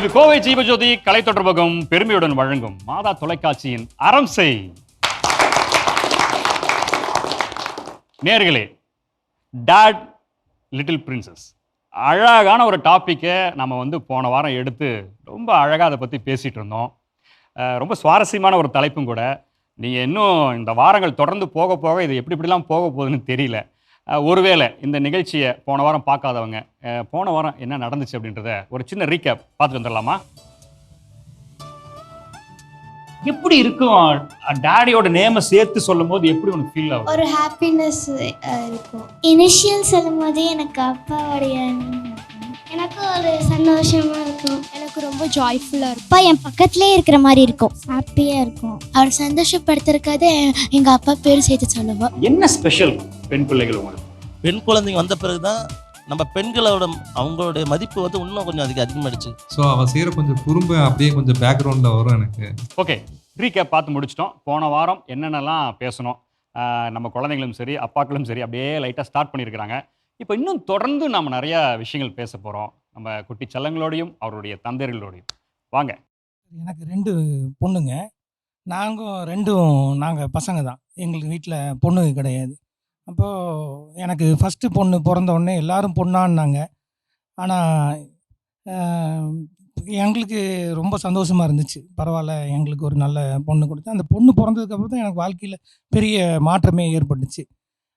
இது கோவை ஜீவஜோதி கலை தொடர்பகம் பெருமையுடன் வழங்கும் மாதா தொலைக்காட்சியின் அறம் செய். நேயர்களே, டாட் லிட்டில் பிரின்சஸ் அழகான ஒரு டாப்பிக்கை நம்ம போன வாரம் எடுத்து ரொம்ப அழகாக அதை பற்றி பேசிகிட்டு இருந்தோம். ரொம்ப சுவாரஸ்யமான ஒரு தலைப்பும் கூட. நீங்கள் இன்னும் இந்த வாரங்கள் தொடர்ந்து போக போக இது எப்படிலாம் போக போகுதுன்னு தெரியல. ஒருவேளை இந்த நிகழ்ச்சியை போன வாரம் பார்க்காதவங்க போன வாரம் என்ன நடந்துச்சு அப்படின்றத ஒரு சின்ன ரீகேப் பார்த்துட்டு வந்துடலாமா? எப்படி இருக்கும் டாடியோட நேமை சேர்த்து சொல்லும் போது எப்படி உனக்கு ஃபீல் ஆகும்? ஒரு ஹாப்பினஸ் இருக்கும். இனிஷியல் சொல்லும் போதே எனக்கு அப்பாவுடைய எனக்கு ஒரு சந்தோஷமா இருக்கும். எனக்கு ரொம்ப ஜாய்ஃபுல்லாக இருக்கும். அப்பா என் பக்கத்துலேயே இருக்கிற மாதிரி இருக்கும். ஹாப்பியாக இருக்கும். அவர் சந்தோஷப்படுத்துறதுக்காக எங்கள் அப்பா பேர் சேர்த்து சொல்லுவோம். என்ன ஸ்பெஷல் பெண் பிள்ளைகள் உங்களுக்கு? பெண் குழந்தைங்க வந்த பிறகுதான் நம்ம பெண்களோட அவங்களுடைய மதிப்பு இன்னும் கொஞ்சம் அதிகமாகிடுச்சு. ஸோ அவள் செய்கிற கொஞ்சம் குறும்பு அப்படியே கொஞ்சம் பேக்ரவுண்டில் வரும் எனக்கு. ஓகே, ரீகேப் பார்த்து முடிச்சிட்டோம். போன வாரம் என்னென்னலாம் பேசணும், நம்ம குழந்தைங்களும் சரி அப்பாக்களும் சரி அப்படியே லைட்டாக ஸ்டார்ட் பண்ணியிருக்கிறாங்க. இப்போ இன்னும் தொடர்ந்து நம்ம நிறையா விஷயங்கள் பேச போகிறோம், நம்ம குட்டி செல்லங்களோடையும் அவருடைய தந்தையர்களோடையும். வாங்க. எனக்கு 2 பொண்ணுங்க. நாங்கள் பசங்க தான். எங்களுக்கு வீட்டில் பொண்ணு கிடையாது. அப்போது எனக்கு ஃபஸ்ட்டு பொண்ணு பிறந்த உடனே எல்லோரும் பொண்ணான்னாங்க. ஆனால் எங்களுக்கு ரொம்ப சந்தோஷமாக இருந்துச்சு. பரவாயில்ல, எங்களுக்கு ஒரு நல்ல பொண்ணு கொடுத்து அந்த பொண்ணு பிறந்ததுக்கப்புறம் தான் எனக்கு வாழ்க்கையில் பெரிய மாற்றமே ஏற்பட்டுச்சு.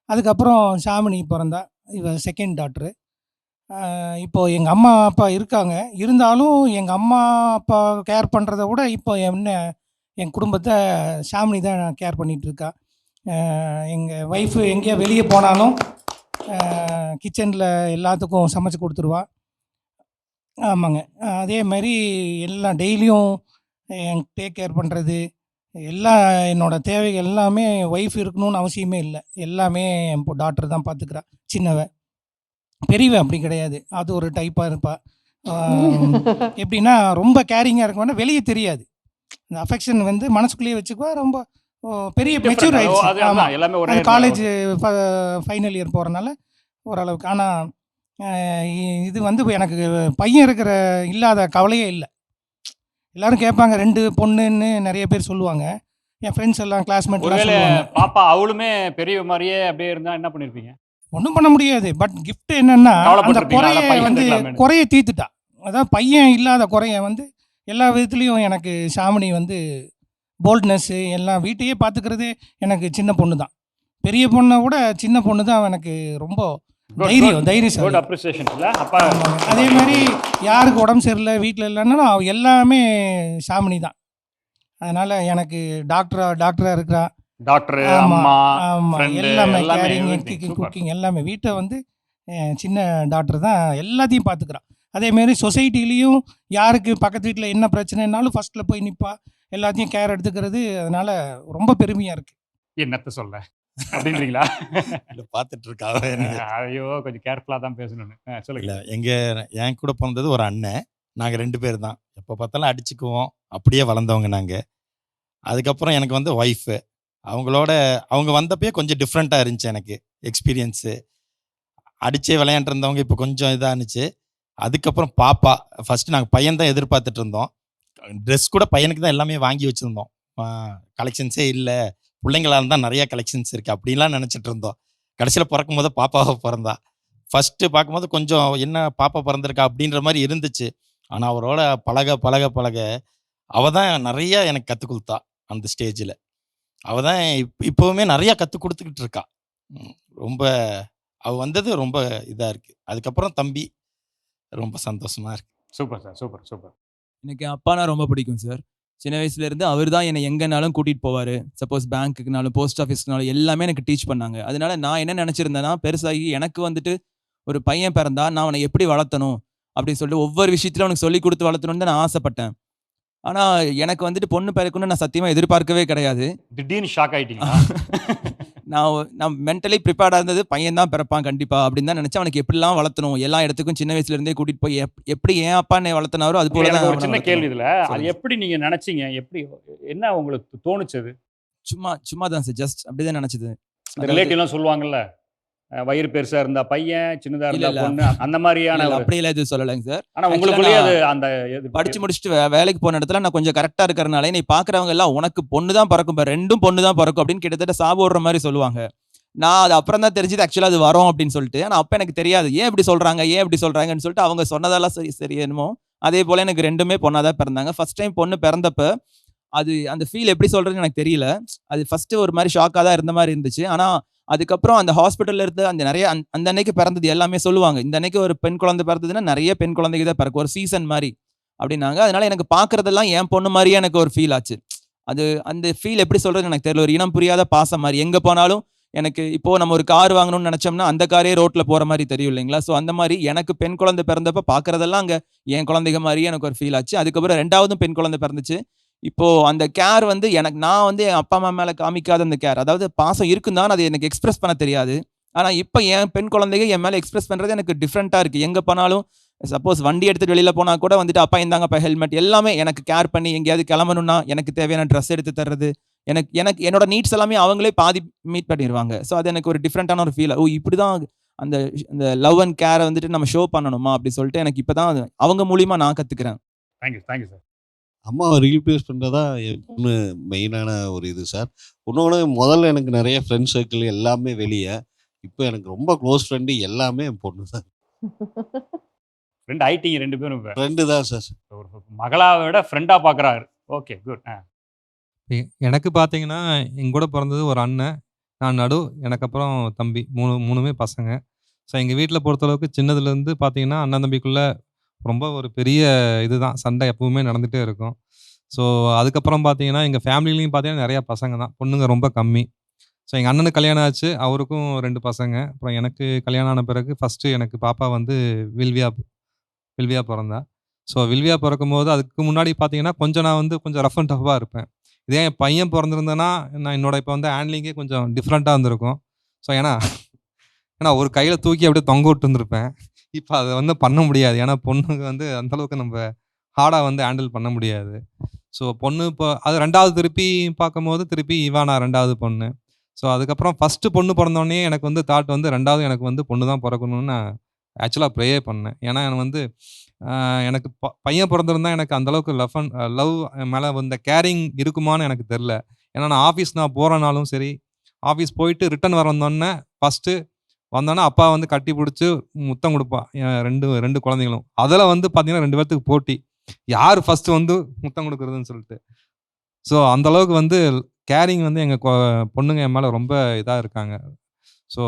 அதுக்கப்புறம் ஷாமினி பிறந்தா, இவ செகண்ட் டாக்டரு. இப்போது எங்கள் அம்மா அப்பா இருக்காங்க. இருந்தாலும் எங்கள் அம்மா அப்பா கேர் பண்ணுறத விட இப்போ என் குடும்பத்தை ஷாமினி தான் கேர் பண்ணிகிட்ருக்கா. எங்கள் ஒய்ஃபு எங்கேயா வெளியே போனாலும் கிச்சனில் எல்லாத்துக்கும் சமைச்சு கொடுத்துருவா. ஆமாங்க. அதே மாதிரி எல்லாம் டெய்லியும் டேக் கேர் பண்ணுறது, எல்லா என்னோடய தேவைகள் எல்லாமே ஒய்ஃப் இருக்கணும்னு அவசியமே இல்லை. எல்லாமே இப்போ டாக்டர் தான் பார்த்துக்கிறா. சின்னவ. பெரியவ அப்படி கிடையாது. அது ஒரு டைப்பாக இருப்பாள். எப்படின்னா ரொம்ப கேரிங்காக இருக்க வேணா, வெளியே தெரியாது. அந்த அஃபெக்ஷன் மனசுக்குள்ளேயே வச்சுக்குவா. ரொம்ப பெரிய மெச்சூர் ஆகிடுச்சு. ஆமாம், காலேஜ் ஃபைனல் இயர் போகிறனால ஓரளவுக்கு. ஆனால் இது எனக்கு பையன் இல்லாத கவலையே இல்லை. எல்லாரும் கேட்பாங்க 2 பொண்ணுன்னு நிறைய பேர் சொல்லுவாங்க. என் ஃப்ரெண்ட்ஸ் எல்லாம் கிளாஸ்மேட்லாம் சொல்லுவாங்க. பாப்பா அவளுமே பெரிய மாதிரியே அப்படியே இருந்தால் என்ன பண்ணியிருப்பீங்க? ஒன்றும் பண்ண முடியாது. பட் கிஃப்ட் என்னென்னா, அந்த குறையை தீர்த்துட்டா. அதாவது பையன் இல்லாத குறைய எல்லா விதத்துலேயும் எனக்கு ஷாமினி போல்ட்னஸ்ஸு எல்லாம் வீட்டையே பார்த்துக்கிறது. எனக்கு சின்ன பொண்ணு தான். பெரிய பொண்ணை விட சின்ன பொண்ணு தான் எனக்கு ரொம்ப தைரியம். அதே மாதிரி யாருக்கு உடம்பு சரியில்லை வீட்டில் இல்லைன்னாலும் எல்லாமே ஷாமினி தான். அதனால் எனக்கு டாக்டராக இருக்கிறா. டாக்டர், அம்மா, எல்லாமே கேரிங், குக்கிங் எல்லாமே. வீட்டை சின்ன டாக்டர் தான் எல்லாத்தையும் பார்த்துக்கிறான். அதேமாரி சொசைட்டிலையும் யாருக்கு பக்கத்து வீட்டில் என்ன பிரச்சனைனாலும் ஃபஸ்ட்டில் போய் நிற்பா. எல்லாத்தையும் கேர் எடுத்துக்கிறது. அதனால் ரொம்ப பெருமையாக இருக்குது. என்னத்த சொல்ல அப்படின்றீங்களா? இல்லை, பார்த்துட்டு இருக்கா. ஐயோ, கொஞ்சம் கேர்ஃபுல்லாக தான் பேசணும்னு சொல்லுங்க. என் கூட பிறந்தது ஒரு அண்ணன். நாங்கள் 2 பேர் தான். எப்போ பார்த்தாலும் அடிச்சுக்குவோம். அப்படியே வளர்ந்தவங்க நாங்கள். அதுக்கப்புறம் எனக்கு ஒய்ஃபு. அவங்க வந்தப்பே கொஞ்சம் டிஃப்ரெண்ட்டாக இருந்துச்சு எனக்கு எக்ஸ்பீரியன்ஸு. அடித்தே விளையாண்டுருந்தவங்க இப்போ கொஞ்சம் இதாக இருந்துச்சு. அதுக்கப்புறம் பாப்பா. ஃபஸ்ட்டு நாங்கள் பையன் தான் எதிர்பார்த்துட்டு இருந்தோம். ட்ரெஸ் கூட பையனுக்கு தான் எல்லாமே வாங்கி வச்சுருந்தோம். கலெக்ஷன்ஸே இல்லை, பிள்ளைங்களால தான் நிறையா கலெக்ஷன்ஸ் இருக்குது அப்படின்லாம் நினச்சிட்டு இருந்தோம். கடைசியில் பிறக்கும் போது பாப்பாவை பிறந்தா. ஃபஸ்ட்டு பார்க்கும்போது கொஞ்சம் என்ன பாப்பா பிறந்திருக்கா அப்படின்ற மாதிரி இருந்துச்சு. ஆனால் அவரோட பழக அவள் தான் நிறையா எனக்கு கற்றுக் கொடுத்தா. அந்த ஸ்டேஜில் அவள் தான் இப்போவுமே நிறையா கற்றுக் கொடுத்துக்கிட்டு இருக்கா. ரொம்ப அவள் வந்தது ரொம்ப இதாக இருக்குது. அதுக்கப்புறம் தம்பி ரொம்ப சந்தோஷமாக இருக்குது. Super sir, super. எனக்கு அப்பானா ரொம்ப பிடிக்கும் சார். சின்ன வயசுலேருந்து அவர் தான் என்னை எங்கேனாலும் கூட்டிகிட்டு போவார். சப்போஸ் பேங்க்குக்குனாலும் போஸ்ட் ஆஃபீஸ்க்குனாலும் எல்லாமே எனக்கு டீச் பண்ணாங்க. அதனால நான் என்ன நினச்சிருந்தேன்னா, பெருசாகி எனக்கு ஒரு பையன் பிறந்தா நான் அவனை எப்படி வளர்த்தணும் அப்படின்னு சொல்லிட்டு ஒவ்வொரு விஷயத்திலும் அவனுக்கு சொல்லி கொடுத்து வளர்த்தணும்னு தான் நான் ஆசைப்பட்டேன். ஆனால் எனக்கு பொண்ணு பிறக்கணும்னு நான் சத்தியமாக எதிர்பார்க்கவே கிடையாது. திடீர்னு ஷாக் ஆகிட்டீங்க? நான் மென்டலி ப்ரிப்பேர்டாக இருந்தது, பையன் தான் பிறப்பான் கண்டிப்பாக அப்படின்னு தான் நினச்சேன். அவனுக்கு எப்படிலாம் வளர்த்தணும், எல்லா இடத்துக்கும் சின்ன வயசுலேருந்தே கூட்டிகிட்டு போய் எப்படி என் அப்பா என்னை வளர்த்தினாரோ அது போல தான். ஒரு சின்ன கேள்வி இதில், அது எப்படி நீங்கள் நினச்சிங்க? எப்படி என்ன உங்களுக்கு தோணுச்சது? சும்மா தான் சார், ஜஸ்ட் அப்படி தான் நினச்சது. ரிலேட்டிவ்லாம் சொல்லுவாங்கல்ல, வயிறு பெருசா இருந்தா பையன், சின்னதா இல்ல, இருந்தா இல்ல. பொண்ணு, அந்த மாதிரியான இல்ல, ஒரு அப்படியெல்லாம் எதுவும் சொல்லலைங்க சார். ஆனா Actually உங்களுக்குள்ளேயே நான் அது அந்த படிச்சு முடிச்சுட்டு வேலைக்கு போன இடத்துல நான் கொஞ்சம் கரெக்ட்டா இருக்கிறனால, என்னைய பார்க்குறவங்க எல்லாம் "உனக்கு பொண்ணு தான் பொறக்கும் பாரு, 2ம் பொண்ணு தான் பொறக்கும்" அப்படின்னு கிட்டத்தட்ட சாபோடுற மாரி சொல்லுவாங்க. நான் அது அப்புறம் தான் தெரிஞ்சது ஆக்சுவலா அது வரும் அப்படின்னு சொல்லிட்டு. ஆனா அப்ப எனக்கு தெரியாது. ஏன் இப்படி சொல்றாங்க? ஏன் இப்படி சொல்றாங்கன்னு சொல்லிட்டு அவங்க சொன்னதெல்லாம் சரி சரி என்னமோ, அதே போல எனக்கு 2மே பொண்ணா தான் பிறந்தாங்க. ஃபர்ஸ்ட் டைம் பொண்ணு பிறந்தப்ப, அது அந்த ஃபீல் எப்படி சொல்றதுன்னு எனக்கு தெரியல. அது ஃபர்ஸ்ட் ஒரு மாரி ஷாக்கா தான் இருந்த மாரி இருந்துச்சு. ஆனா அதுக்கப்புறம் அந்த ஹாஸ்பிட்டல்ல இருந்து அந்த நெறைய அந்த அன்னைக்கு பிறந்தது எல்லாமே சொல்லுவாங்க. இந்த அன்னைக்கு ஒரு பெண் குழந்தை பிறந்ததுன்னா, நெறைய பெண் குழந்தைங்க தான் பிறக்கும். ஒரு சீசன் மாரி அப்படின்னாங்க. அதனால எனக்கு பார்க்கறதெல்லாம் என் பொண்ணு மாரியே எனக்கு ஒரு ஃபீல் ஆச்சு. அது அந்த ஃபீல் எப்படி சொல்றதுன்னு எனக்கு தெரியல. ஒரு இனம் புரியாத பாசம் மாரி. எங்க போனாலும் எனக்கு இப்போ நம்ம ஒரு கார் வாங்கணும்னு நெனச்சோம்னா, அந்த காரே ரோட்ல போற மாரி தெரியும் இல்லைங்களா? ஸோ அந்த மாரி எனக்கு பெண் குழந்தை பிறந்தப்ப பார்க்கறதெல்லாம் அங்க என் குழந்தைங்க மாரியே எனக்கு ஒரு ஃபீல் ஆச்சு. அதுக்கப்புறம் 2வதும் பெண் குழந்தை பிறந்துச்சு. இப்போ அந்த கேர் வந்து நான் வந்து என் அப்பா, அம்மா மேல காமிக்காத அந்த கேர். அதாவது பாசம் இருக்கும் தான். அது எனக்கு எக்ஸ்பிரஸ் பண்ண தெரியாது. ஆனா இப்ப என் பெண் குழந்தைங்க என் மேல எக்ஸ்பிரஸ் பண்றது எனக்கு டிஃபரெண்ட்டா இருக்கு. எங்க போனாலும் சப்போஸ் வண்டி எடுத்துட்டு வெளியில போனா கூட வந்துட்டு, "அப்பா இந்தாங்கப்பா ஹெல்மெட்" எல்லாமே எனக்கு கேர் பண்ணி எங்கேயாவது கிளம்பணும்னா, எனக்கு தேவையான ட்ரெஸ் எடுத்து தர்றது. எனக்கு எனக்கு என்னோட நீட்ஸ் எல்லாமே அவங்களே பாதி மீட் பண்ணிருவாங்க. ஸோ அது எனக்கு ஒரு டிஃபரெண்ட்டான ஒரு ஃபீல். ஓ! இப்படிதான் அந்த அந்த லவ் அண்ட் கேர வந்துட்டு நம்ம ஷோ பண்ணணுமா? அப்படி சொல்லிட்டு எனக்கு இப்ப தான் அவங்க மூலியமா நான் கத்துக்கிறேன். Thank you thank you sir. அம்மாவை ரீப்ளேஸ் பண்ணுறதா என் பொண்ணு மெயினான ஒரு இது சார். இன்னொன்று முதல்ல எனக்கு நிறைய ஃப்ரெண்ட் சர்க்கிள் எல்லாமே வெளியே. இப்போ எனக்கு ரொம்ப க்ளோஸ் ஃப்ரெண்டு எல்லாமே என் பொண்ணு தான். ஃப்ரெண்ட் ஆயிட்டீங்க 2 பேரும் இப்ப. ஃப்ரெண்டு தான் சார். ஒரு மகளா விட ஃப்ரெண்டா பார்க்குறாரு. Okay good. எனக்கு பார்த்தீங்கன்னா, என் கூட பொறந்தது ஒரு அண்ணன். நான் நடு. எனக்கு அப்புறம் தம்பி. 3மே பசங்க. ஸோ எங்க வீட்ல பொறுத்தளவுக்கு சின்னதுலேருந்து பார்த்தீங்கன்னா, அண்ணன் தம்பிக்குள்ள ரொம்ப ஒரு பெரிய இதுதான். சண்டை எப்பவுமே நடந்துட்டே இருக்கும். ஸோ அதுக்கப்புறம் பார்த்தீங்கன்னா, எங்க ஃபேமிலிலயும் பார்த்தீங்கன்னா நெறைய பசங்க தான். பொண்ணுங்க ரொம்ப கம்மி. ஸோ எங்க அண்ணனுக்கு கல்யாணம் ஆச்சு. அவருக்கும் 2 பசங்க. அப்புறம் எனக்கு கல்யாணம் ஆன பிறகு ஃபர்ஸ்ட்டு எனக்கு பாப்பா வந்து வில்வியா வில்வியா பொறந்தா. ஸோ வில்வியா பொறக்கும்போது அதுக்கு முன்னாடி பார்த்தீங்கன்னா, கொஞ்சம் நான் வந்து கொஞ்சம் ரஃப் அண்ட் டஃப்பா இருப்பேன். இதே என் பையன் பொறந்திருந்தேன்னா, நான் என்னோட இப்ப வந்து ஹேண்ட்லிங்கே கொஞ்சம் டிஃப்ரெண்ட்டா இருந்திருக்கும். ஸோ ஏன்னா ஏன்னா ஒரு கையில தூக்கி அப்படியே தொங்க விட்டுருந்துருப்பேன். இப்ப அத வந்து பண்ண முடியாது. ஏன்னா பொண்ணுங்க வந்து அந்த அளவுக்கு நம்ப ஹார்டா வந்து ஹேண்டில் பண்ண முடியாது. ஸோ பொண்ணு இப்போ அது 2வது திருப்பி பார்க்கும்போது, திருப்பி இவானா 2வது பொண்ணு. ஸோ அதுக்கப்புறம் ஃபர்ஸ்ட்டு பொண்ணு பொறந்தோனயே எனக்கு வந்து தாட் வந்து 2வது எனக்கு வந்து பொண்ணு தான் பொறக்கணும்னு நான் ஆக்சுவலா ப்ரேயே பண்ணேன். ஏன்னா எனக்கு வந்து எனக்கு பையன் பொறந்திருந்தா எனக்கு அந்த அளவுக்கு லவ் மேல வந்த கேரிங் இருக்குமான்னு எனக்கு தெரியல. ஏன்னா நான் ஆஃபீஸ் போறேன்னாலும் சரி, ஆஃபீஸ் போயிட்டு ரிட்டர்ன் வந்தோன்னே ஃபர்ஸ்ட்டு வந்தோனே அப்பா வந்து கட்டி புடிச்சு முத்தம் குடுப்பா. என் 2 குழந்தைகளும். அதுல வந்து பார்த்தீங்கன்னா 2 பேத்துக்கு போட்டி. யார் ஃபர்ஸ்ட்டு வந்து முத்தம் குடுக்குறதுன்னு சொல்லிட்டு. ஸோ அந்த அளவுக்கு வந்து கேரிங் வந்து எங்க பொண்ணுங்க என் மேல ரொம்ப இதா இருக்காங்க. ஸோ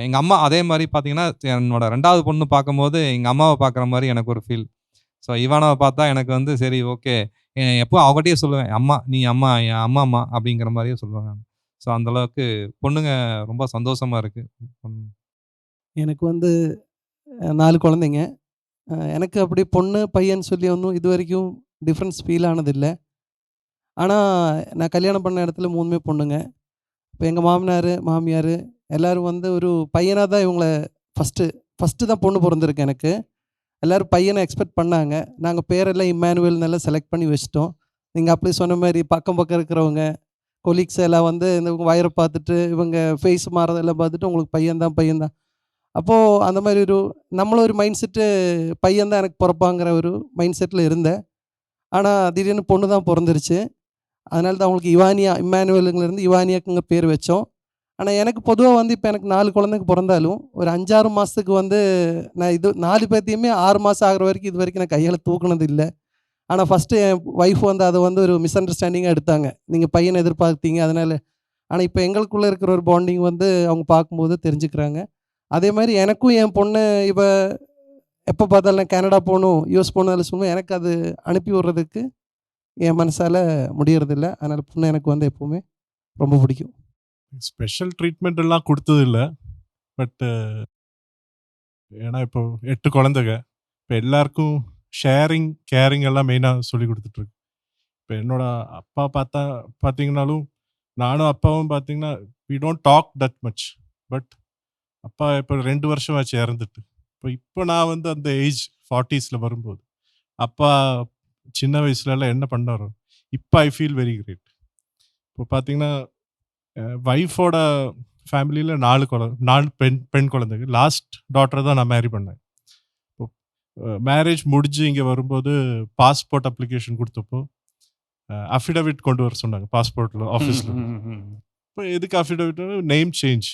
எங்க அம்மா அதே மாரி பார்த்தீங்கன்னா, என்னோட 2வது பொண்ணு பார்க்கும்போது, எங்க அம்மாவ பார்க்குற மாரி எனக்கு ஒரு ஃபீல். ஸோ இவானாவ பார்த்தா எனக்கு வந்து சரி ஓகே. எப்பவும் அவகிட்டயே சொல்லுவேன். அம்மா நீ அம்மா என் அம்மாம்மா அப்படிங்கிற மாரியே சொல்லுவேன் நானு. ஸோ அந்த அளவுக்கு பொண்ணுங்க ரொம்ப சந்தோஷமா இருக்கு. ம். எனக்கு வந்து 4 குழந்தைங்க. எனக்கு அப்படி பொண்ணு, பையன்னு சொல்லி ஒண்ணும் இதுவரைக்கும் டிஃப்ரென்ஸ் ஃபீல் ஆனதில்ல. ஆனா, நான் கல்யாணம் பண்ண இடத்துல 3மே பொண்ணுங்க. இப்ப எங்க மாமனாரு, மாமியாரு எல்லாரும் வந்து ஒரு பையனா தான் இவங்கள ஃபர்ஸ்ட்டு தான் பொண்ணு பொறந்திருக்கு எனக்கு. எல்லாரும் பையன எக்ஸ்பெக்ட் பண்ணாங்க. நாங்க பேரெல்லாம் இம்மானுவேல்னு எல்லாம் செலக்ட் பண்ணி வச்சுட்டோம். நீங்க அப்படி சொன்ன மாரி பக்கம் பக்கம் இருக்கிறவங்க, கொலீக்ஸ் எல்லாம் வந்து இந்த வயர பார்த்துட்டு, இவங்க ஃபேஸ் மாறுறதெல்லாம் பார்த்துட்டு உங்களுக்கு பையன் தான், பையன் தான். அப்போ அந்த மாரி நம்மளும் ஒரு மைண்ட் செட்டு பையன் தான் எனக்கு பொறப்பாங்கிற ஒரு மைண்ட் செட்ல இருந்தேன். ஆனா, திடீர்னு பொண்ணு தான் பொறந்துருச்சு. அதனால தான் அவங்களுக்கு இம்மானுவேலுங்கலேருந்து இவானியாக்குங்க பேர் வச்சோம். ஆனா, எனக்கு பொதுவா வந்து இப்ப எனக்கு 4 குழந்தைங்க பொறந்தாலும், ஒரு 5, 6 மாசத்துக்கு வந்து நான் 4 பேத்தையுமே 6 மாசம் ஆகுற வரைக்கும் இதுவரைக்கும் நான் கையால தூக்குனது இல்ல. ஆனா, ஃபர்ஸ்ட்டு என் ஒய்ஃப் வந்து அத வந்து ஒரு மிஸ் அண்டர்ஸ்டாண்டிங்கா எடுத்தாங்க. நீங்க பையன எதிர்பார்த்தீங்க அதனால. ஆனா, இப்ப எங்களுக்குள்ள இருக்கிற ஒரு பாண்டிங் வந்து அவங்க பார்க்கும்போது தெரிஞ்சுக்கிறாங்க. அதே மாரி எனக்கும் என் பொண்ணு இவ எப்ப பார்த்தாலும் நான் கனடா போணும், யுஎஸ் போணும் அதெல்லாம் சொல்லுவேன். எனக்கு அது அனுப்பி விடுறதுக்கு என் மனசால முடியறதில்ல. அதனால பொண்ணு எனக்கு வந்து எப்பவுமே ரொம்ப பிடிக்கும். ஸ்பெஷல் ட்ரீட்மெண்ட் எல்லாம் குடுத்ததில்ல. பட் ஏன்னா இப்போ 8 குழந்தைங்க. இப்போ எல்லாருக்கும் ஷேரிங், கேரிங் எல்லாம் மெயினா சொல்லிக் குடுத்துட்டுருக்கு. இப்போ என்னோட அப்பா பார்த்தீங்கன்னாலும், நானும் அப்பாவும் பார்த்தீங்கன்னா, we don't talk that much. But அப்பா இப்போ 2 வருஷம் ஆச்சு இறந்துட்டு. இப்போ நான் வந்து அந்த ஏஜ் 40ஸ்ல வரும்போது, அப்பா சின்ன வயசுலலாம் என்ன பண்ணாரோ, இப்போ ஐ ஃபீல் வெரி கிரேட். இப்போ பார்த்தீங்கன்னா, வைஃபோட ஃபேமிலியில் 4 பெண் குழந்தைங்க. லாஸ்ட் டாட்டர் தான் நான் மேரி பண்ணேன். இப்போ மேரேஜ் முடிஞ்சு இங்கே வரும்போது பாஸ்போர்ட் அப்ளிகேஷன் கொடுத்தப்போ அஃபிடவிட் கொண்டு வர சொன்னாங்க பாஸ்போர்ட்டில் ஆஃபீஸில். இப்போ எதுக்கு அஃபிடவிட்? Name change.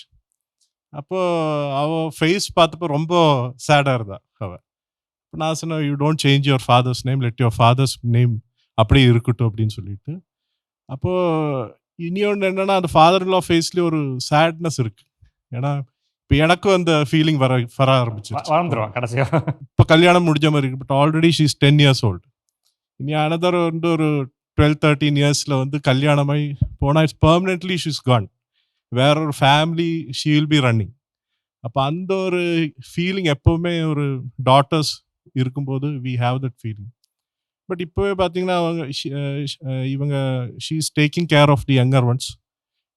அப்போ அவள் ஃபேஸ் பார்த்தப்போ ரொம்ப சேடாக இருந்தா அவள். இப்போ நான் சொன்னேன், you don't change your father's name, let your father's name அப்படியே இருக்கட்டும் அப்படின்னு சொல்லிட்டு. அப்போது இனியொன்று என்னென்னா, அந்த ஃபாதர் இன் லா ஃபேஸ்லேயே ஒரு சேட்னஸ் இருக்குது. ஏன்னா இப்போ எனக்கும் அந்த ஃபீலிங் வர ஆரம்பிச்சிருச்சு. வளர்ந்துருவான் கடைசியாக. இப்போ கல்யாணம் முடிஞ்ச மாதிரி இருக்குது, but already she is 10 years old. இனி அனதர் வந்து ஒரு 12-13 yearsல வந்து கல்யாணமாய் போனால் it's permanently she is gone. வேற ஒரு family she will be running. அப்போ அந்த ஒரு ஃபீலிங் எப்போவுமே ஒரு டாட்டர்ஸ் இருக்கும்போது we have that feeling. But இப்போவே பார்த்தீங்கன்னா இவங்க she is taking care of the younger ones.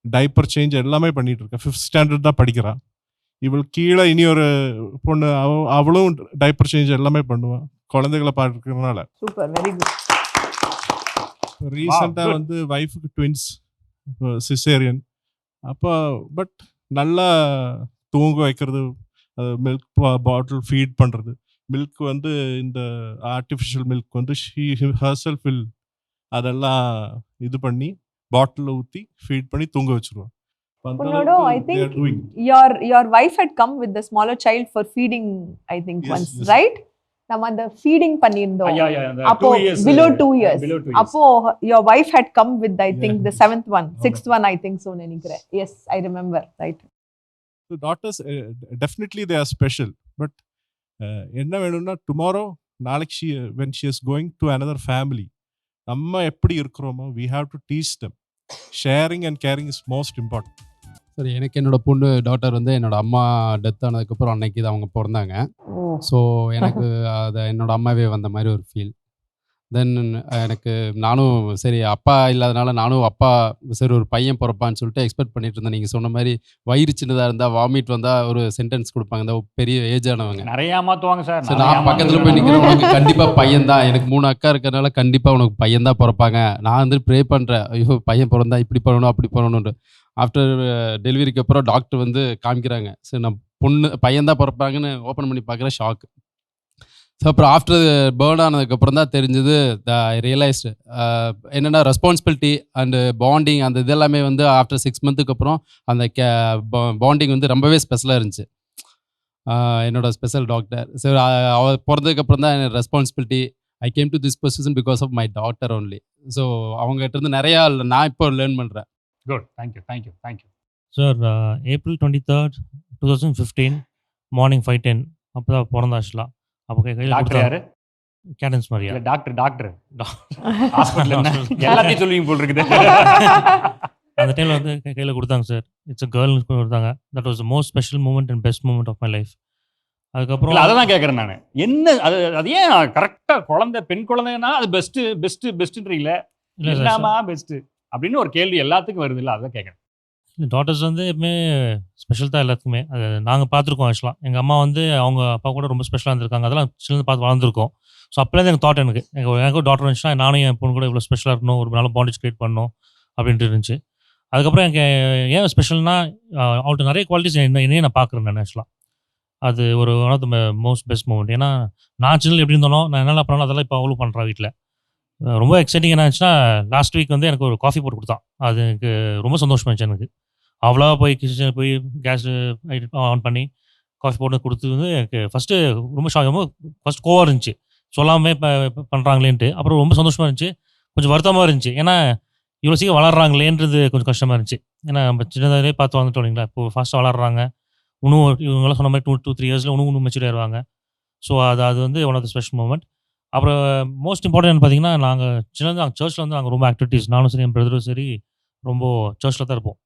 Diaper change எல்லாமே பண்ணிட்டு இருக்கா. 5th standard தான் படிக்கிறான். இவள் கீழே இனி ஒரு பொண்ணு, அவளும் டைப்பர் சேஞ்ச் எல்லாமே பண்ணுவான் குழந்தைகளை பார்க்கறதுனால. Super, very good. ரீசெண்டாக வந்து ஒய்ஃபுக்கு ட்வின்ஸ், சிசேரியன். அப்போ பட் நல்லா தூங்க வைக்கிறது, மில்க் பாட்டில் ஃபீட் பண்ணுறது. மில்க் வந்து இந்த ஆர்டிஃபிஷியல் மில்க் வந்து ஷீ ஹர்செல்ஃப் வில் அதெல்லாம் இது பண்ணி பாட்டிலில் ஊற்றி ஃபீட் பண்ணி தூங்க வச்சுருவான். Unodo, I think your wife had come with the smaller child for feeding, I think once, right? நம்ம அந்த ஃபீடிங் பண்ணியிருந்தோம். அப்போ below 2 years. அப்போ your wife had come with, I think, the 7th one, 6th one, I think so நினைக்கிறேன். Yes, I remember, right? So daughters, definitely they are special. But என்ன வேணும்னா tomorrow, நாளைக்கு when she is going to another family, நம்ம எப்படி இருக்கிறோமோ we have to teach them. Sharing and caring is most important. சரி, எனக்கு என்னோட பொண்ணு டாட்டர் வந்து என்னோட அம்மா டெத் ஆனதுக்கப்புறம் அன்னைக்கு தான் அவங்க பிறந்தாங்க. ஸோ எனக்கு அதை என்னோட அம்மாவே வந்த மாதிரி ஒரு ஃபீல். தென் எனக்கு நானும் சரி அப்பா இல்லாதனால நானும் அப்பா சரி ஒரு பையன் பிறப்பான்னு சொல்லிட்டு எக்ஸ்பெக்ட் பண்ணிட்டு இருந்தேன். நீங்கள் சொன்ன மாதிரி வயிறு சின்னதாக இருந்தால் வாமிட் வந்தால் ஒரு சென்டென்ஸ் கொடுப்பாங்க இந்த பெரிய ஏஜ் ஆனவங்க. நிறைய ஏமாத்துவாங்க சார். ஸோ நான் பக்கத்தில் போய் நிற்கிறேன், உனக்கு கண்டிப்பாக பையன் தான், எனக்கு 3 அக்கா இருக்கிறதுனால கண்டிப்பாக உனக்கு பையன் தான் பிறப்பாங்க. நான் வந்து ப்ரே பண்ணுறேன், ஐயோ பையன் பிறந்தா இப்படி பண்ணணும் அப்படி பண்ணணுன்ட்டு. ஆஃப்டர் டெலிவரிக்கு அப்புறம் டாக்டர் வந்து காமிக்கிறாங்க, சரி நான் பையன் தான் பிறப்பாங்கன்னு ஓப்பன் பண்ணி பார்க்குறேன், ஷாக்கு. ஸோ அப்புறம் ஆஃப்டர் பேர்ன் ஆனதுக்கப்புறம் தான் தெரிஞ்சது, ஐ ரியலைஸ்டு என்னென்னா ரெஸ்பான்சிபிலிட்டி அண்டு பாண்டிங் அந்த இதெல்லாமே வந்து ஆஃப்டர் 6 months அப்புறம் அந்த பாண்டிங் வந்து ரொம்பவே ஸ்பெஷலாக இருந்துச்சு. என்னோட ஸ்பெஷல் டாக்டர். ஸோ அவள் பிறந்ததுக்கப்புறம் தான் எனக்கு responsibility. I came to this position because of my daughter only. So அவங்ககிட்ட இருந்து நிறையா நான் இப்போ லேர்ன் பண்ணுறேன். Good, thank you. Sir, April 23rd, 2015 morning 5:10 அப்போ தான் பிறந்தா ஆக்சுவலாக. அப்போ கையில் டாக்டர் யாரு? கேடன்ஸ் மாதிரியா? டாக்டர் ஹாஸ்பிட்டல் எல்லாத்தையும் சொல்லுவீங்க போல் இருக்குது. அந்த டைமில் வந்து கையில் கொடுத்தாங்க சார். இட்ஸ் அ கேர்ள்னு கொடுத்தாங்க. That was the most special moment and best moment of my life. அதுக்கப்புறம் அதை தான் கேட்குறேன் நான். என்ன அது ஏன் கரெக்டாக குழந்தை பெண் குழந்தைன்னா அது பெஸ்ட்டுன்றீங்களே, இல்லாமா பெஸ்ட்டு அப்படின்னு ஒரு கேள்வி எல்லாத்துக்கும் வருது இல்லை, அதான் கேட்குறேன். டாட்டர்ஸ் வந்து எப்பவுமே ஸ்பெஷல் தான் எல்லாத்துக்குமே. அது நாங்கள் பார்த்துருக்கோம் ஆக்சுவலாக. எங்கள் அம்மா வந்து அவங்க அப்பா கூட ரொம்ப ஸ்பெஷலாக இருந்திருக்காங்க. அதெல்லாம் சின்னது பார்த்து வளர்ந்துருக்கோம். ஸோ அப்போலேருந்து எனக்கு தாட் எனக்கு டாட்டர் இருந்துச்சுன்னா நானும் என் பொண்ணு கூட இவ்வளோ ஸ்பெஷலாக இருக்கணும், ஒரு நல்ல பாண்டேஜ் க்ரியேட் பண்ணணும் அப்படின்ட்டு இருந்துச்சு. அதுக்கப்புறம் எனக்கு ஏன் ஸ்பெஷல்னா அவள்கிட்ட நிறைய குவாலிட்டிஸ் என்னையே நான் பார்க்குறேன் நான் ஆக்சுவலாக. அது ஒரு one of the most best moment. ஏன்னா நான் சின்னது எப்படி இருந்தாலும் நான் என்னெல்லாம் பண்ணாலும் அதெல்லாம் இப்போ அவளும் பண்ணுறா வீட்டில். ரொம்ப எக்ஸைட்டிங் என்ன ஆச்சுன்னா, லாஸ்ட் வீக் வந்து எனக்கு ஒரு காஃபி போட்டு கொடுத்தான். அது எனக்கு ரொம்ப சந்தோஷமா இருந்துச்சு. எனக்கு அவ்வளோ போய் கிச்சன் போய் கேஸ் ஆன் பண்ணி காஃபி போட்டு கொடுத்து வந்து எனக்கு ஃபஸ்ட்டு ரொம்ப ஃபஸ்ட் கோவம் இருந்துச்சு, சொல்லாமே பண்ணுறாங்களேன்ட்டு. அப்புறம் ரொம்ப சந்தோஷமாக இருந்துச்சு, கொஞ்சம் வருத்தமாக இருந்துச்சு. ஏன்னா இவ்வளோ சீக்கிரம் வளர்றாங்களேன்றது கொஞ்சம் கஷ்டமாக இருந்துச்சு. ஏன்னா நம்ம சின்னதாகவே பார்த்து வந்துட்டோம் இல்லைங்களா. இப்போ ஃபாஸ்ட்டாக வளர்றாங்க. இன்னும் இவங்களாம் சொன்ன மாதிரி 2-3 yearsல இன்னும் மெச்சூர் ஆயிடுவாங்க. ஸோ அது வந்து one of the special moment. அப்புறம் மோஸ்ட் இம்பார்ட்டன்ட் பார்த்தீங்கன்னா, நாங்கள் சின்னது நாங்கள் சர்ச்சில் வந்து நாங்கள் ரொம்ப ஆக்டிவிட்டீஸ், நானும் சரி என் பிரதரும் சரி ரொம்ப சர்ச்சில் தான் இருப்போம்.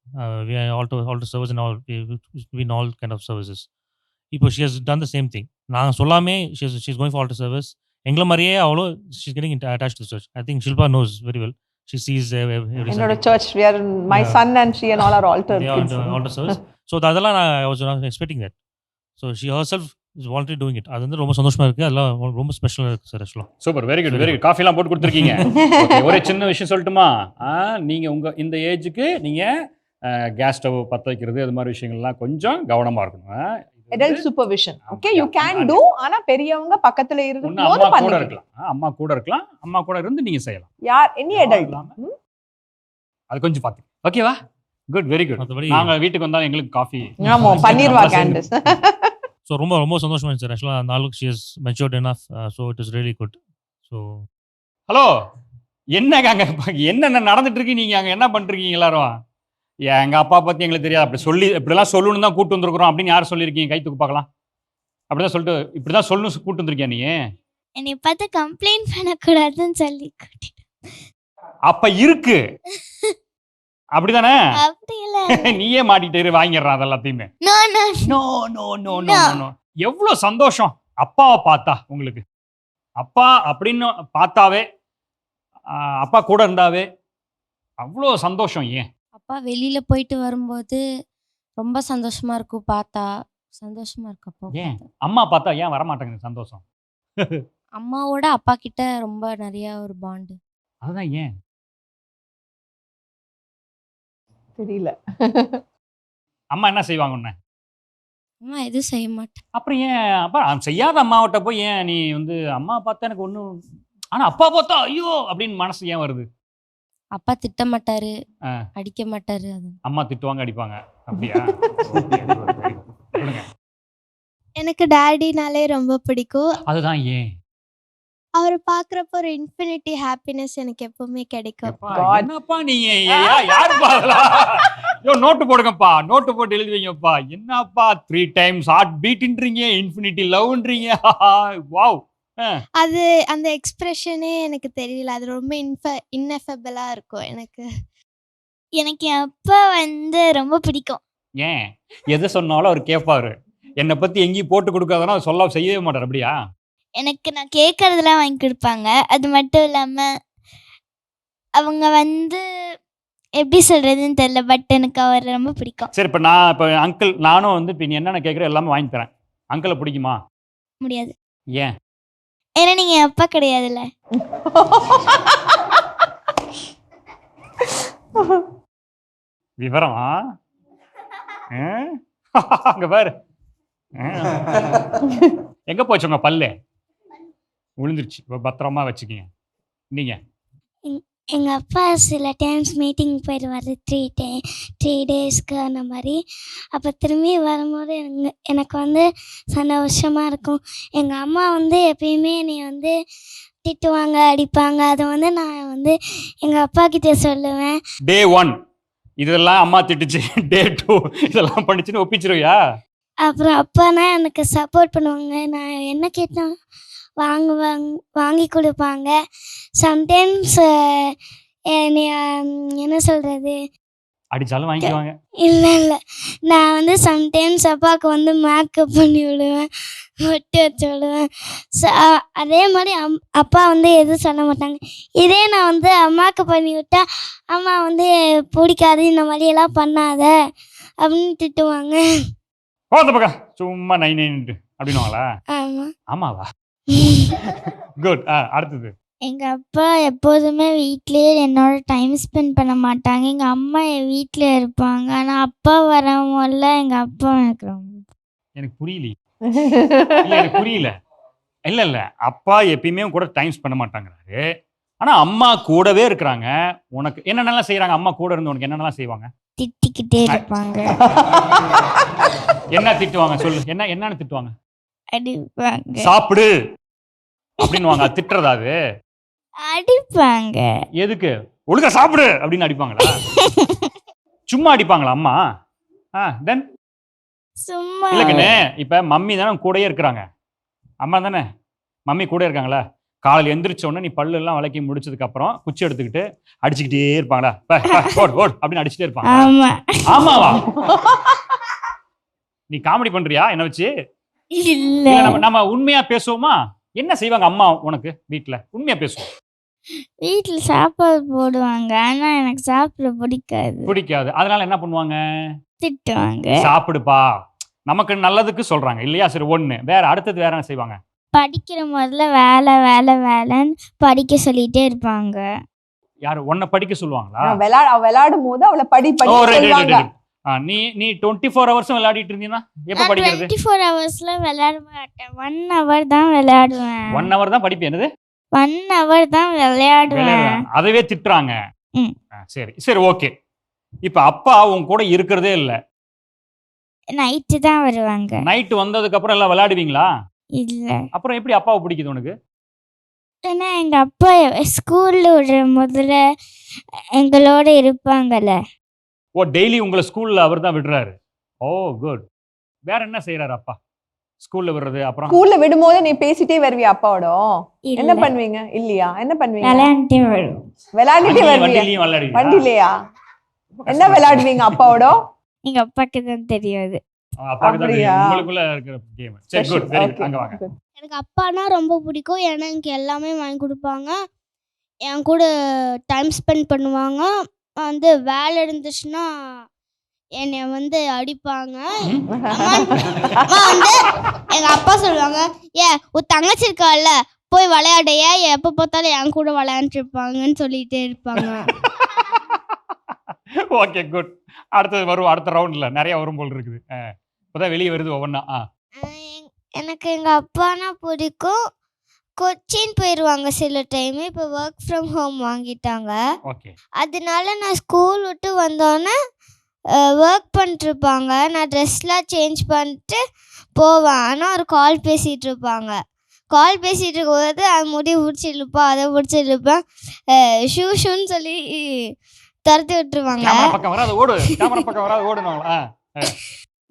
Altar service and all kind of services. இப்போ she has done the same thing. நாங்கள் சொல்லாமே she is going for altar service. எங்களை மாதிரியே அவ்வளோ she is getting attach to church. I think Shilpa knows very well. She sees என்னோட church where my son and she and all are altar kids. Altar service. So அதெல்லாம் I was not expecting that. So she herself is already doing it. அது வந்து ரொம்ப சந்தோஷமா இருக்கு. அதெல்லாம் ரொம்ப ஸ்பெஷலாக இருக்கு சார் ஆக்சுவலாக. Super, very good. காஃபிலாம் போட்டு கொடுத்துருக்கீங்க. ஒரே சின்ன விஷயம் சொல்லட்டுமா? நீங்கள் உங்கள் இந்த ஏஜுக்கு நீங்கள் கேஸ் ஸ்டவ் பற்ற வைக்கிறது அது மாதிரி விஷயங்கள்லாம் கொஞ்சம் கவனமாக இருக்கணும். adult supervision. Okay, you can do. ஆனா பெரியவங்க பக்கத்துல ஒன்று இருக்கும்போது அம்மா கூட பண்ணிக்கலாம். இருக்கலாம், அம்மா கூட இருந்து நீங்கள் செய்யலாம். யார் any adult. இல்லாம அது கொஞ்சம் பார்த்து. ஓகேவா? Good, very good. மற்றபடி நாங்கள் வீட்டுக்கு வந்தாலும் எங்களுக்கு காஃபி ஆமா பண்ணிடுவா கேண்டஸ். ஸோ ரொம்ப ரொம்ப சந்தோஷமா இருந்துச்சு ஆக்சுவலாக அந்த ஆளுக்கு she is matured enough. So it is really good. So hello, என்னங்க அங்கே என்னென்ன நடந்துட்டு இருக்கு? நீங்கள் அங்கே என்ன பண்ணிருக்கீங்க எல்லாரும்? எங்கள் அப்பா பற்றி எங்களுக்கு தெரியாது, அப்படி இப்படிலாம் சொல்லணும்னு தான் கூட்டு வந்திருக்கிறோம் அப்படின்னு யார் சொல்லியிருக்கீங்க? கை தூக்கு பார்க்கலாம். அப்படி தான் சொல்லிட்டு இப்படி தான் சொல்லணும் கூட்டு வந்திருக்கியா நீ? என்னை பார்த்து கம்ப்ளைண்ட் பண்ணக்கூடாதுன்னு சொல்லி கூட்டிட்டு. அப்ப இருக்கு அப்படிதானே? அப்படி இல்ல. நீயே மாட்டிட்டு வாங்கிடுறான் அது எல்லாத்தையுமே. No no no no no no no. எவ்வளவு சந்தோஷம் அப்பாவை பார்த்தா உங்களுக்கு. அப்பா அப்படின்னு பார்த்தாவே, அப்பா கூட இருந்தாவே அவ்வளோ சந்தோஷம். ஏன் அப்பா வெளியில போயிட்டு வரும்போது ரொம்ப சந்தோஷமா இருக்கும், பார்த்தா சந்தோஷமா இருக்கும். அப்பா ஏன் அம்மா பார்த்தா ஏன் வரமாட்டேங்குது சந்தோஷம்? அம்மாவோட அப்பா கிட்ட ரொம்ப நிறைய ஒரு பாண்டு. அதுதான் ஏன் தெரியல. அம்மா என்ன செய்வாங்க உன்ன? அம்மா எதுவும் செய்ய மாட்டேன். அப்புறம் ஏன் அப்பா செய்யாத அம்மாவிட்ட போய் ஏன் நீ வந்து அம்மா பார்த்தா எனக்கு ஒன்றும், ஆனா அப்பா பார்த்தா ஐயோ அப்படின்னு மனசு ஏன் வருது? அப்பா திட்ட மாட்டாரு, அடிக்க மாட்டாரு. அது அம்மா திட்டுவாங்க, அடிப்பாங்க. அப்படியா? எனக்கு டாடினாலே ரொம்ப பிடிக்கும். அதுதான் ஏன் அவரை பார்க்குறப்ப ஒரு இன்ஃபினிட்டி ஹாப்பினஸ் எனக்கு எப்பவுமே கிடைக்கும். என்னப்பா நீங்க யாருப்பா அதெல்லாம்? யோ நோட்டு போடுங்கப்பா, நோட்டு போட்டு எழுதி வைங்கப்பா. என்னப்பா 3 டைம்ஸ் ஹார்ட் பீட்ன்றீங்க, இன்ஃபினிட்டி லவ்ன்றீங்க. வாவ். அது அந்த எக்ஸ்பிரஷனே எனக்கு தெரியல, அது ரொம்ப இன்னெஃபபிளாக இருக்கும் எனக்கு. எனக்கு என் அப்பா வந்து ரொம்ப பிடிக்கும். ஏன் எதை சொன்னாலும் அவர் கேட்பாரு. என்னை பத்தி எங்கேயும் போட்டு கொடுக்காதனா சொல்ல செய்யவே மாட்டார். அப்படியா? எனக்கு நான் கேட்கறதெல்லாம் வாங்கி கொடுப்பாங்க. அது மட்டும் இல்லாமல் அவங்க வந்து எப்படி சொல்கிறதுன்னு தெரியல, பட் எனக்கு அவர் ரொம்ப பிடிக்கும். சரி, இப்போ நான் இப்போ அங்கிள் நானும் வந்து இப்போ நீ என்னென்ன கேட்குற எல்லாமே வாங்கி தரேன். அங்கிளை பிடிக்குமா? முடியாது. ஏன்? ஏன்னா நீங்கள் என் அப்பா கிடையாதுல்ல. விவரம் அங்க பாரு. எங்க போச்சு உங்க பல்லு? விழுந்துருச்சு. பத்திரமா வச்சுக்கிங்க. நீங்க எங்கள் அப்பா சில டைம்ஸ் மீட்டிங் போயிடுவார் 3 டேஸ்க்கு அந்த மாதிரி. அப்போ திரும்பி வரும்போது எனக்கு வந்து சந்தோஷமாக இருக்கும். எங்கள் அம்மா வந்து எப்பயுமே என்னை வந்து திட்டுவாங்க, அடிப்பாங்க. அதை வந்து நான் வந்து எங்கள் அப்பா கிட்டே சொல்லுவேன். Day 1 இதெல்லாம் அம்மா திட்டுச்சு, Day 2 இதெல்லாம் பண்ணிச்சுன்னு ஒப்பிச்சிருவியா? அப்புறம் அப்பானா எனக்கு சப்போர்ட் பண்ணுவாங்க. நான் என்ன கேட்டால் வாங்கி கொடுப்பாங்க. சம்டைம்ஸ் என்ன சொல்கிறது, அடிச்சாலும் வாங்கிக்குவாங்க. இல்லை நான் வந்து சம்டைம்ஸ் அப்பாவுக்கு வந்து மேக்கப் பண்ணி விடுவேன், ஒட்டு வச்சு விடுவேன். அதே மாதிரி அப்பா வந்து எதுவும் சொல்ல மாட்டாங்க. இதே நான் வந்து அம்மாவுக்கு பண்ணி விட்டா அம்மா வந்து பிடிக்காது, இந்த மாதிரியெல்லாம் பண்ணாத அப்படின்னு திட்டுவாங்க. போத பக்கம் சும்மா 9 அப்படின்னுவாங்களா? ஆமாம். ஆமாவா? குட். அடுத்தது. எங்கள் அப்பா எப்போதுமே வீட்லேயே என்னோட டைம் ஸ்பெண்ட் பண்ண மாட்டாங்க. எங்கள் அம்மா என் வீட்டில் இருப்பாங்க. ஆனால் அப்பா வரவங்கள எங்கள் அப்பா எனக்கு ரொம்ப எனக்கு புரியல. எனக்கு புரியல. இல்லை அப்பா எப்பயுமே கூட டைம் ஸ்பெண்ட் பண்ண மாட்டாங்கிறாரு. ஆனால் அம்மா கூடவே இருக்கிறாங்க. உனக்கு என்னென்னலாம் செய்கிறாங்க? அம்மா கூட இருந்து உனக்கு என்னென்னலாம் செய்வாங்க? திட்டிக்கிட்டே இருப்பாங்க. என்ன திட்டுவாங்க சொல்லு? என்னன்னு திட்டுவாங்க? அடிப்பாங்க. சாப்பிடு அப்படின்னுவாங்க. அது திட்டுறதா? அது அடிப்பாங்க. எதுக்கு? ஒழுங்கா சாப்பிடு அப்படின்னு அடிப்பாங்களா? சும்மா அடிப்பாங்களா அம்மா? தென் சும்மா இல்லைங்கண்ணே. இப்ப மம்மி தானே கூடயே இருக்கிறாங்க. அம்மா தானே மம்மி கூட இருக்காங்களா? காலையில் எந்திரிச்ச உடனே நீ பல்லு எல்லாம் விளக்கி முடிச்சதுக்கு அப்புறம் குச்சி எடுத்துக்கிட்டு அடிச்சுக்கிட்டே இருப்பாங்களா? ஓடு அப்படின்னு அடிச்சுட்டே இருப்பாங்க. ஆமா. ஆமாவா? நீ காமெடி பண்றியா என்ன வச்சு? இல்ல. நம்ம உண்மையா பேசுவோமா? என்ன செய்வாங்க அம்மா உனக்கு வீட்டுல? உண்மையா பேசுவோம். வீட்டில் சாப்பாடு போடுவாங்க, ஆனா எனக்கு சாப்பிட பிடிக்காது. அதனால என்ன பண்ணுவாங்க? திட்டுவாங்க. சாப்பிடுப்பா, நமக்கு நல்லதுக்கு சொல்றாங்க இல்லையா? சரி, ஒண்ணு. வேற அடுத்தது வேற என்ன செய்வாங்க? படிக்கிற முதல்ல வேலைன்னு படிக்க சொல்லிட்டே இருப்பாங்க. யாரு உன்னை படிக்க சொல்லுவாங்களா? அவ விளையாடும் போது அவளை படி ஓ, right, right, சொல்லுவாங்க. right. நீ 24 ஹவர்ஸும் விளையாடிட்டு இருந்தீங்கன்னா எப்ப நான் படிக்கிறது? 24 ஹவர்ஸ்ல விளையாட மாட்டேன். 1 hour தான் விளையாடுவேன். 1 hour தான் படிப்பேன். என்னது? 1 hour தான் விளையாடுவேன். அதவே திட்டுறாங்க. ம். சரி சரி, ஓகே. இப்ப அப்பா உன் கூட இருக்கிறதே இல்ல, நைட்டு தான் வருவாங்க. நைட் வந்ததுக்கு அப்புறம் எல்லாம் விளையாடுவீங்களா? இல்ல. அப்புறம் எப்படி அப்பாவை பிடிக்குது உனக்கு? ஏன்னா எங்க அப்பா ஸ்கூல்ல விடுற முதல்ல எங்களோட இருப்பாங்கல்ல. ஓ, டெய்லி உங்களை ஸ்கூல்ல அவர் தான் விடுறாரு. ஓ குட். வேற என்ன செய்யறாரு அப்பா ஸ்கூல்ல விடுறது? அப்புறம் ஸ்கூல்ல விடும்போது நீ பேசிட்டே வருவியா அப்பாவோட? இல்ல. என்ன பண்ணுவீங்க? இல்லையா? என்ன பண்ணுவீங்க? விளையாண்டே வரும். விளையாடிட்டே வருவியா? வண்டிலையும் விளையாடுவீங்களா? வண்டிலையா? என்ன விளையாடுவீங்க அப்பாவோட? எங்க அப்பாக்கு தான் தெரியாது. அப்பாக்கு தான் தெரியும் அப்படியா? உங்களுக்குள்ள இருக்கிற கேம். சரி குட், வெரி குட். அங்க வாங்க. எனக்கு அப்பானா ரொம்ப பிடிக்கும். ஏன்னா எனக்கு எல்லாமே வாங்கி கொடுப்பாங்க. என் கூட டைம் ஸ்பெண்ட் பண்ணுவாங்க. வந்து வேலை இருந்துச்சுன்னா என்னை வந்து அடிப்பாங்க. அம்மா வந்து எங்கள் அப்பா சொல்லுவாங்க, உன் தங்கச்சி இருக்கால போய் விளையாடைய, எப்போ பார்த்தாலும் என் கூட விளையாண்டுட்டு இருப்பாங்கன்னு சொல்லிட்டே இருப்பாங்க. Okay good. அடுத்தது வரும், அடுத்த ரவுண்ட்ல நிறைய வரும் போல் இருக்குது. இப்போதான் வெளியே வருது ஒவ்வொன்றா. எனக்கு எங்கள் அப்பானா பிடிக்கும். கொச்சின் போயிடுவாங்க சில டைம். இப்போ ஒர்க் ஃப்ரம் ஹோம் வாங்கிட்டாங்க. ஓகே. அதனால நான் ஸ்கூல் விட்டு வந்தோன்னே ஒர்க் பண்ணிட்டுருப்பாங்க. நான் ட்ரெஸ்லாம் சேஞ்ச் பண்ணிட்டு போவேன். ஆனால் ஒரு கால் பேசிகிட்டு இருப்பாங்க. கால் பேசிகிட்டு இருக்கும்போது அது முடி பிடிச்சி இழுப்பேன், அதை பிடிச்சி இழுப்பேன். ஷூன்னு சொல்லி துரத்தி விட்டுருவாங்க. கேமரா பக்கம் வராது ஓடு, கேமரா பக்கம் வராது ஓடுனாங்களா?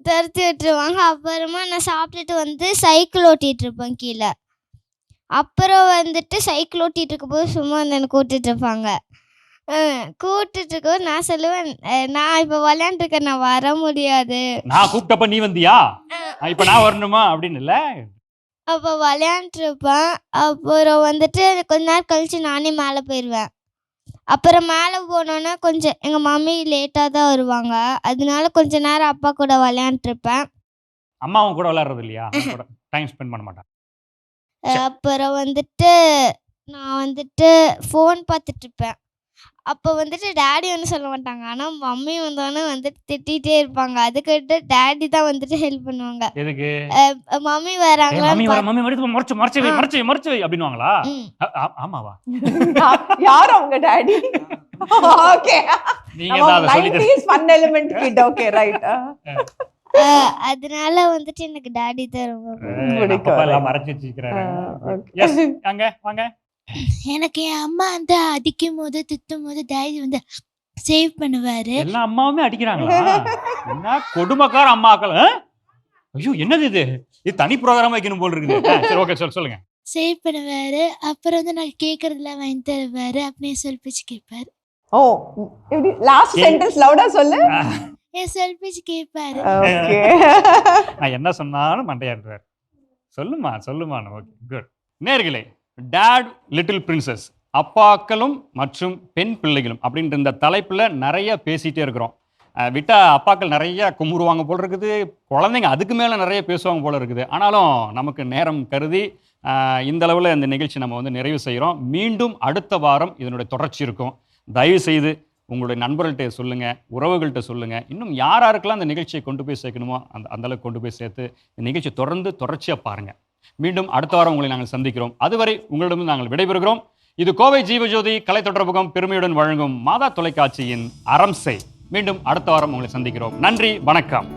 துரத்தி விட்டுருவாங்க. அப்புறமா நான் சாப்பிட்டுட்டு வந்து சைக்கிள் ஓட்டிகிட்டு இருப்பேன் கீழே. அப்புறம் வந்துட்டு சைக்கிள் ஓட்டிகிட்டு இருக்கும்போது சும்மா வந்து என்னை கூட்டிகிட்டு இருப்பாங்க. கூட்டிட்டு இருக்கும்போது நான் சொல்லுவேன், நான் இப்போ விளையாண்டுருக்கேன், நான் வர முடியாது. நான் கூப்பிட்டப்ப நீ வந்தியா? இப்ப நான் வரணுமா அப்படின்னு இல்ல. அப்போ விளையாண்டுருப்பேன். அப்புறம் வந்துட்டு கொஞ்ச நேரம் கழிச்சு நானே மேலே போயிடுவேன். அப்புறம் மேலே போனோன்னா கொஞ்சம் எங்கள் மம்மி லேட்டாக தான் வருவாங்க. அதனால கொஞ்ச நேரம் அப்பா கூட விளையாண்டுருப்பேன். அம்மாவும் கூட விளையாடுறது இல்லையா? கூட டைம் ஸ்பெண்ட் பண்ண மாட்டாங்க. அப்புறம் வந்துட்டு நான் வந்துட்டு ஃபோன் பார்த்துட்ருப்பேன். அப்போ வந்துட்டு டேடி ஒன்றும் சொல்ல மாட்டாங்க. ஆனால் மம்மி வந்தோடனே வந்துட்டு திட்டிகிட்டே இருப்பாங்க. அதுக்கிட்ட டேடி தான் வந்துட்டு ஹெல்ப் பண்ணுவாங்க. எதுக்கு? மம்மி வராங்களா? மம்மி மறுத்து மறைச்சு மறைச்சு வை, மறைச்சு மறைச்சு வை அப்படின்னுவாங்களா? ஆமாவா? யார் அவங்க டாடி? ஓகே. நீங்க தான் அதை சொல்லி 90s fun element kid. Okay right. அதனால வந்துட்டு எனக்கு டாடி தான் ரொம்ப பிடிக்கும். அப்பா எல்லாம் மறைச்சு வச்சிருக்காரு. எஸ், அங்க வாங்க. எனக்கு என் அம்மா வந்து அடிக்கும் போது திட்டும் போது டாடி வந்து சேவ் பண்ணுவாரு. எல்லா அம்மாவுமே அடிக்கிறாங்களா? என்ன கொடுமைக்கார அம்மாக்கள். ஐயோ என்னது இது? இது தனி ப்ரோக்ராம் வைக்கணும் போல் இருக்குது. சரி ஓகே, சொல்லுங்க. சேவ் பண்ணுவாரு. அப்புறம் வந்து நான் கேட்கறதுலாம் வாங்கி தருவாரு. அப்படியே சொல் பேச்சு கேட்பாரு. ஓ, எப்படி லாஸ்ட் சென்டென்ஸ் லவுடா சொல்லு. என் சொல் பேச்சு கேட்பாரு. ஓகே. நான் என்ன சொன்னாலும் மண்டையாடுறாரு. சொல்லுமா. Okay good. நேர்களே, டாட் லிட்டில் பிரின்சஸ், அப்பாக்களும் மற்றும் பெண் பிள்ளைகளும் அப்படின்ற இந்த தலைப்பில் நிறைய பேசிகிட்டே இருக்கிறோம். விட்டா அப்பாக்கள் நிறைய கும்பிடுவாங்க போல் இருக்குது, குழந்தைங்க அதுக்கு மேலே நிறைய பேசுவாங்க போல் இருக்குது. ஆனாலும் நமக்கு நேரம் கருதி இந்த அளவில் இந்த நிகழ்ச்சி நம்ம வந்து நிறைவு செய்கிறோம். மீண்டும் அடுத்த வாரம் இதனுடைய தொடர்ச்சி இருக்கும். தயவு செய்து உங்களுடைய நண்பர்கள்ட்ட சொல்லுங்கள், உறவுகள்கிட்ட சொல்லுங்கள். இன்னும் யாருக்கெல்லாம் இந்த நிகழ்ச்சியை கொண்டு போய் சேர்க்கணுமோ அந்தளவுக்கு கொண்டு போய் சேர்த்து இந்த நிகழ்ச்சி தொடர்ச்சியாக பாருங்கள். மீண்டும் அடுத்த வாரம் உங்களை நாங்கள் சந்திக்கிறோம். அதுவரை உங்களிடம் நாங்கள் விடைபெறுகிறோம். இது கோவை ஜீவஜோதி கலை தொடர்பகம் பெருமையுடன் வழங்கும் மாதா தொலைக்காட்சியின் அறம் செய். மீண்டும் அடுத்த வாரம் உங்களை சந்திக்கிறோம். நன்றி, வணக்கம்.